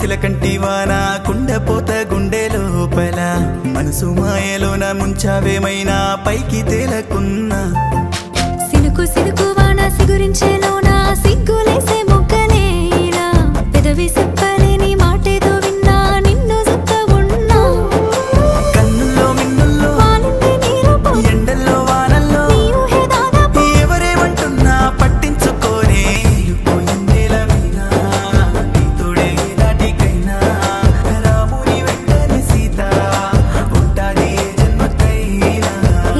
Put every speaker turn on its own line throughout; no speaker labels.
సిలకంటి వాన కుండపోత గుండె లోపల మనసు మాయలోన ముంచావేమైనా పైకి తేలకున్నా
సిలుకు సిలుకు వాన సిగురించేలోన సిగ్గులేసే మొగ్గలేలా పెదవి చెప్పలేని మాటేదో విన్నా నిన్ను జుత్త ఉన్నా
కన్నుల్లో మిన్నుల్లో
వాలింది నీ రూపం
ఎండల్లో వానల్లో
నీ ఊహే దాదాపు
ఎవరేమంటున్నా పట్టించుకోనే పోయిందేల మీనా నీ తోడే నాటికైనా రాముని వెంటనే సీత ఉంటాది ఏ జన్మకైనా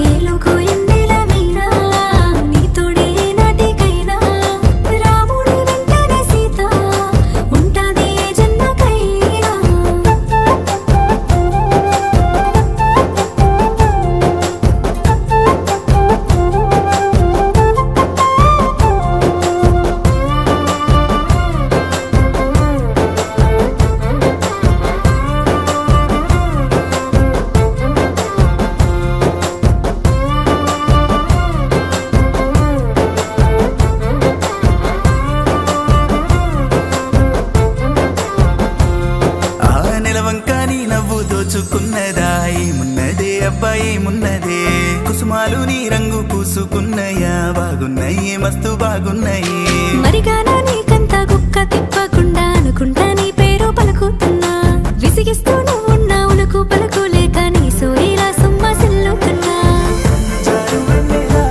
ఏలుగు ఎండెల వీణా నీ తోడే నాటికైనా రాముడి వెంటనే సీత ఉంటాది ఏ జన్మకైనా
ఆ నెలవంక నీ నవ్వు దోచుకున్నదా ఏమున్నదే అబ్బాయి మున్నదే కుసుమాలు నీ రంగు పూసుకున్నయా బాగున్నాయి మస్తు బాగున్నాయి
మరిగానా నీకంతా గుక్క తిప్పకుండా అనుకుంటా నీ పేరు పలుకుతున్నా విసిగిస్తూ నువ్వున్నా ఉలుకు పలుకు లేక నీ సోయిలా సుమ్మ సిల్లుతున్నా
జారువన్నెలా,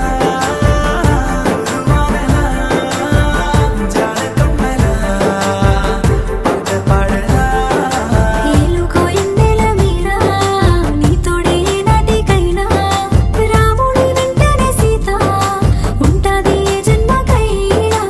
ఉరువానలా, జానకమ్మలా, పాట పాడలా.
ఏలుగో ఎండెల మీరా నీ తోడే నాటికైనా రాముడి వెంటనే సీత ఉంటాది ఏ జన్మకైనా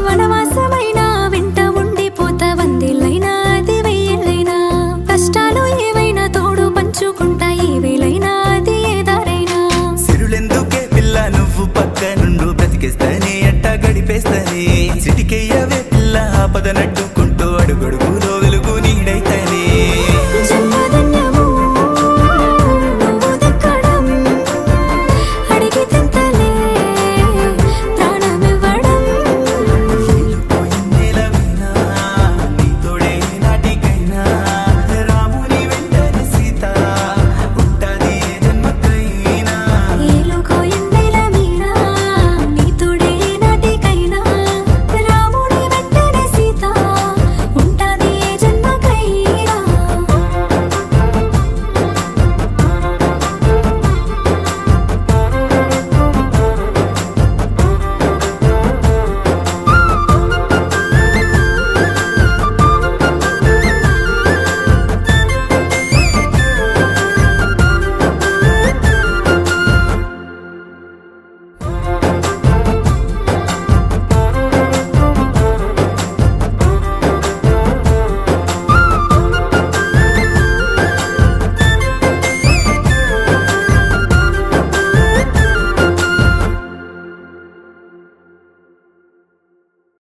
వనవాసమైన వెంట ఉండిపోతా వందేళ్ళైనా అది వెయ్యేళ్ళైనా కష్టాలు ఏవైనా తోడు పంచుకుంటా ఏ వేళైనా అది ఏ దారైనా
సిరులెందుకే పిల్ల నువ్వు పక్క నుండు బ్రతికేస్తానే అట్టా గడిపేస్తానే సిటికెయ్యవే పిల్ల ఆపదనట్టు